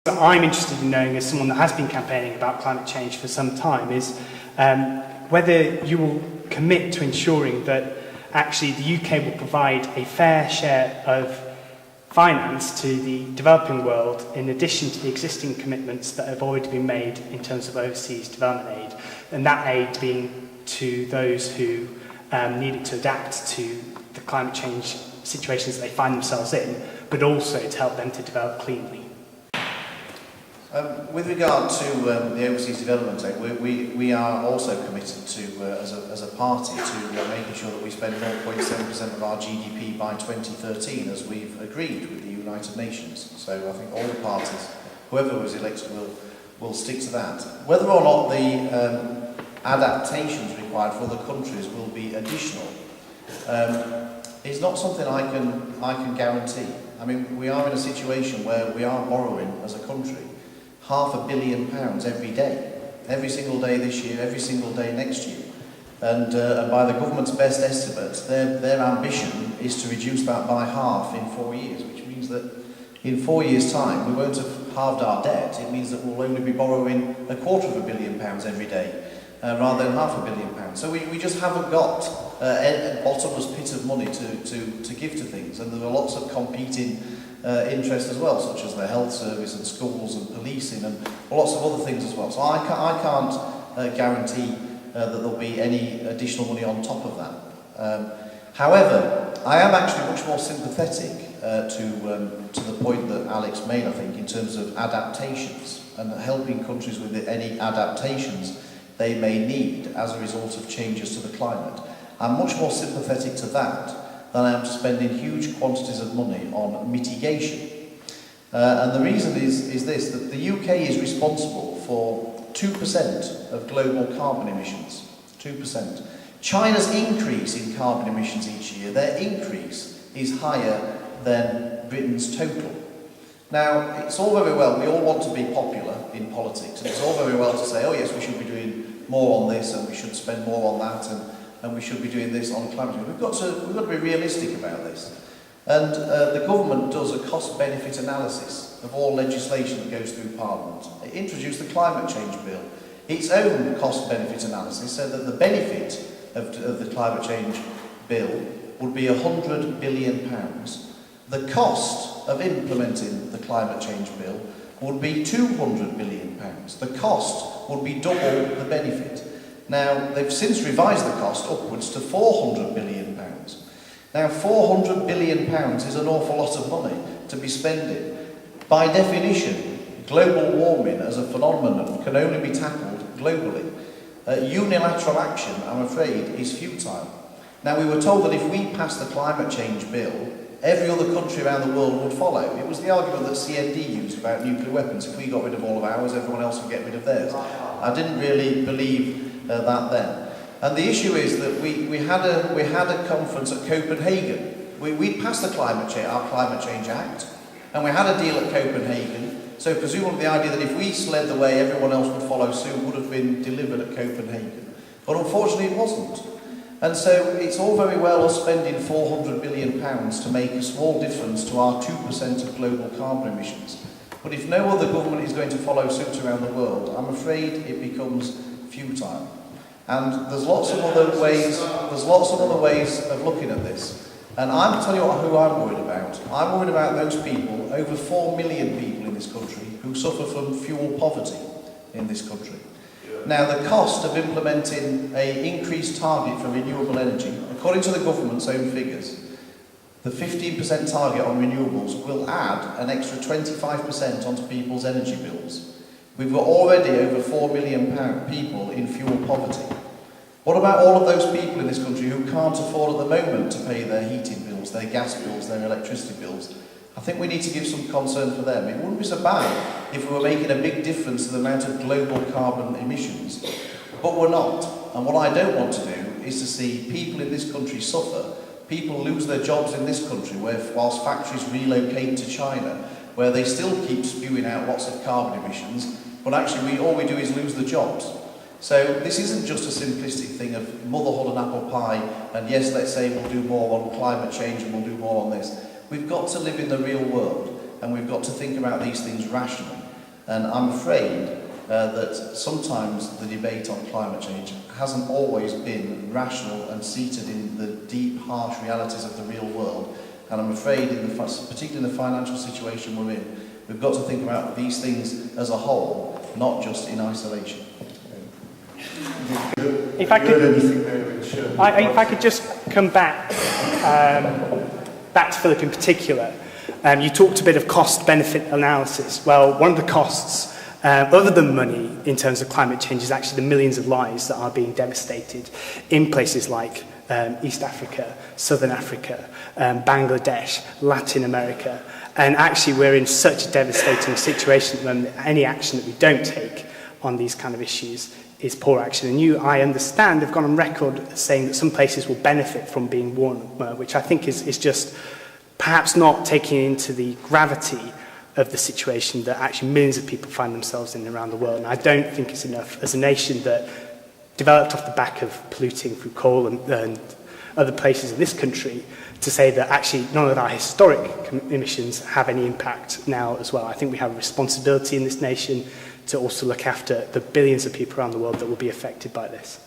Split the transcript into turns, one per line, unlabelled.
That I'm interested in knowing, as someone that has been campaigning about climate change for some time, is whether you will commit to ensuring that actually the UK will provide a fair share of finance to the developing world in addition to the existing commitments that have already been made in terms of overseas development aid, and that aid being to those who need it to adapt to the climate change situations that they find themselves in, but also to help them to develop cleanly.
With regard to the overseas development aid, we are also committed to, as a party, to making sure that we spend 0.7% of our GDP by 2013, as we've agreed with the United Nations. So I think all the parties, whoever was elected, will stick to that. Whether or not the adaptations required for other countries will be additional is not something I can guarantee. I mean, we are in a situation where we are borrowing as a country £500 million every day, every single day this year, every single day next year. And by the government's best estimates, their ambition is to reduce that by half in 4 years, which means that in 4 years' time, we won't have halved our debt. It means that we'll only be borrowing £250 million every day, rather than £500 million. So we just haven't got a bottomless pit of money to give to things. And there are lots of competing interest as well, such as the health service and schools and policing and lots of other things as well. So I can't guarantee that there'll be any additional money on top of that. However, I am actually much more sympathetic to the point that Alex made, I think, in terms of adaptations and helping countries with any adaptations they may need as a result of changes to the climate. I'm much more sympathetic to that than I am to spending huge quantities of money on mitigation. And the reason is this, that the UK is responsible for 2% of global carbon emissions, 2%. China's increase in carbon emissions each year, their increase is higher than Britain's total. Now, it's all very well, we all want to be popular in politics, and it's all very well to say, oh yes, we should be doing more on this, and we should spend more on that, and we should be doing this on climate change. We've got to be realistic about this. And the government does a cost-benefit analysis of all legislation that goes through Parliament. It introduced the climate change bill. Its own cost-benefit analysis said that the benefit of the climate change bill would be £100 billion. The cost of implementing the climate change bill would be £200 billion. The cost would be double the benefit. Now, they've since revised the cost upwards to £400 billion. Now, £400 billion is an awful lot of money to be spending. By definition, global warming as a phenomenon can only be tackled globally. Unilateral action, I'm afraid, is futile. Now, we were told that if we passed the climate change bill, every other country around the world would follow. It was the argument that CND used about nuclear weapons. If we got rid of all of ours, everyone else would get rid of theirs. I didn't really believe that then. And the issue is that we had a conference at Copenhagen. We'd passed our Climate Change Act, and we had a deal at Copenhagen. So presumably the idea that if we led the way, everyone else would follow suit would have been delivered at Copenhagen. But unfortunately it wasn't. And so it's all very well us spending £400 billion to make a small difference to our 2% of global carbon emissions. But if no other government is going to follow suit around the world, I'm afraid it becomes futile. And there's lots of other ways of looking at this. And I'm telling you who I'm worried about. I'm worried about those people, over 4 million people in this country, who suffer from fuel poverty in this country. Now, the cost of implementing an increased target for renewable energy, according to the government's own figures, the 15% target on renewables will add an extra 25% onto people's energy bills. We've got already over 4 million people in fuel poverty. What about all of those people in this country who can't afford at the moment to pay their heating bills, their gas bills, their electricity bills? I think we need to give some concern for them. It wouldn't be so bad if we were making a big difference to the amount of global carbon emissions, but we're not. And what I don't want to do is to see people in this country suffer, people lose their jobs in this country, whilst factories relocate to China, where they still keep spewing out lots of carbon emissions, but actually all we do is lose the jobs. So this isn't just a simplistic thing of motherhood and apple pie, and yes, let's say we'll do more on climate change and we'll do more on this. We've got to live in the real world, and we've got to think about these things rationally. And I'm afraid that sometimes the debate on climate change hasn't always been rational and seated in the deep, harsh realities of the real world. And I'm afraid, particularly in the financial situation we're in, we've got to think about these things as a whole, not just in isolation.
If I could just come back to Philip in particular. You talked a bit of cost-benefit analysis. Well, one of the costs, other than money, in terms of climate change, is actually the millions of lives that are being devastated in places like East Africa, Southern Africa, Bangladesh, Latin America. And actually, we're in such a devastating situation at the moment that any action that we don't take on these kind of issues is poor action. And you, I understand, have gone on record saying that some places will benefit from being warmer, which I think is just perhaps not taking into the gravity of the situation that actually millions of people find themselves in around the world. And I don't think it's enough as a nation that developed off the back of polluting through coal and other places in this country to say that actually none of our historic emissions have any impact now as well. I think we have a responsibility in this nation to also look after the billions of people around the world that will be affected by this.